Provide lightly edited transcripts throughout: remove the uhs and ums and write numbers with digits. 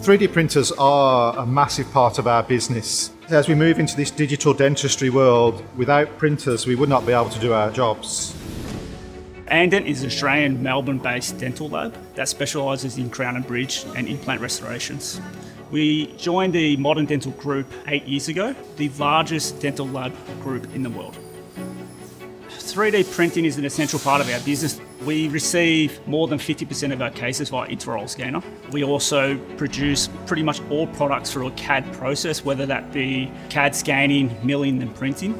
3D printers are a massive part of our business. As we move into this digital dentistry world, without printers, we would not be able to do our jobs. Andent is an Australian Melbourne-based dental lab that specialises in crown and bridge and implant restorations. We joined the Modern Dental Group 8 years ago, the largest dental lab group in the world. 3D printing is an essential part of our business. We receive more than 50% of our cases via intraoral scanner. We also produce pretty much all products through a CAD process, whether that be CAD scanning, milling and printing.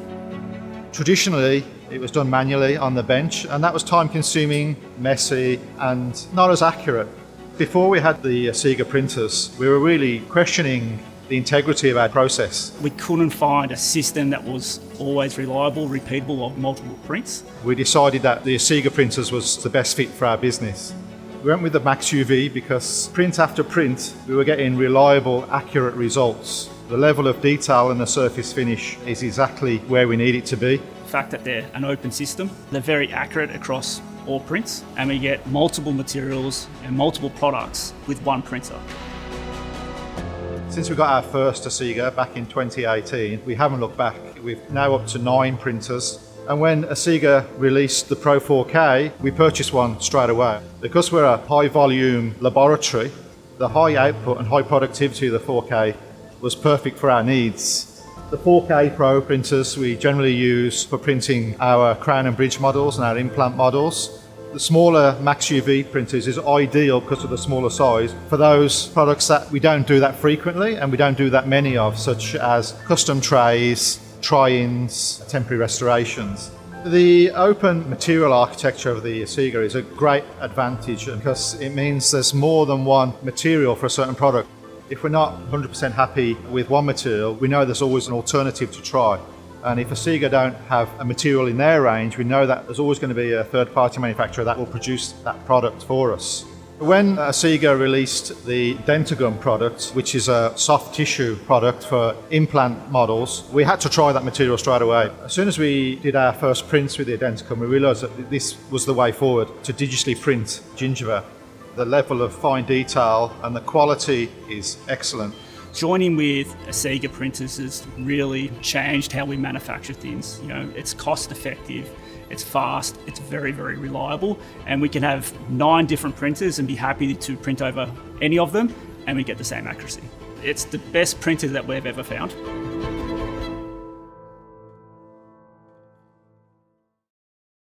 Traditionally, it was done manually on the bench, and that was time-consuming, messy and not as accurate. Before we had the Asiga printers, we were really questioning the integrity of our process. We couldn't find a system that was always reliable, repeatable of multiple prints. We decided that the Asiga printers was the best fit for our business. We went with the Max UV because print after print, we were getting reliable, accurate results. The level of detail in the surface finish is exactly where we need it to be. The fact that they're an open system, they're very accurate across all prints, and we get multiple materials and multiple products with one printer. Since we got our first Asiga back in 2018, we haven't looked back. We're now up to 9 printers. And when Asiga released the Pro 4K, we purchased one straight away. Because we're a high volume laboratory, the high output and high productivity of the 4K was perfect for our needs. The 4K Pro printers we generally use for printing our crown and bridge models and our implant models. The smaller Max UV printers is ideal because of the smaller size for those products that we don't do that frequently and we don't do that many of, such as custom trays, try-ins, temporary restorations. The open material architecture of the Asiga is a great advantage because it means there's more than one material for a certain product. If we're not 100% happy with one material, we know there's always an alternative to try. And if Asiga don't have a material in their range, we know that there's always going to be a third-party manufacturer that will produce that product for us. When Asiga released the Dentagum product, which is a soft tissue product for implant models, we had to try that material straight away. As soon as we did our first prints with the Dentagum, we realised that this was the way forward to digitally print gingiva. The level of fine detail and the quality is excellent. Joining with Asiga printers has really changed how we manufacture things. You know, it's cost effective, it's fast, it's very, very reliable, and we can have 9 different printers and be happy to print over any of them, and we get the same accuracy. It's the best printer that we've ever found.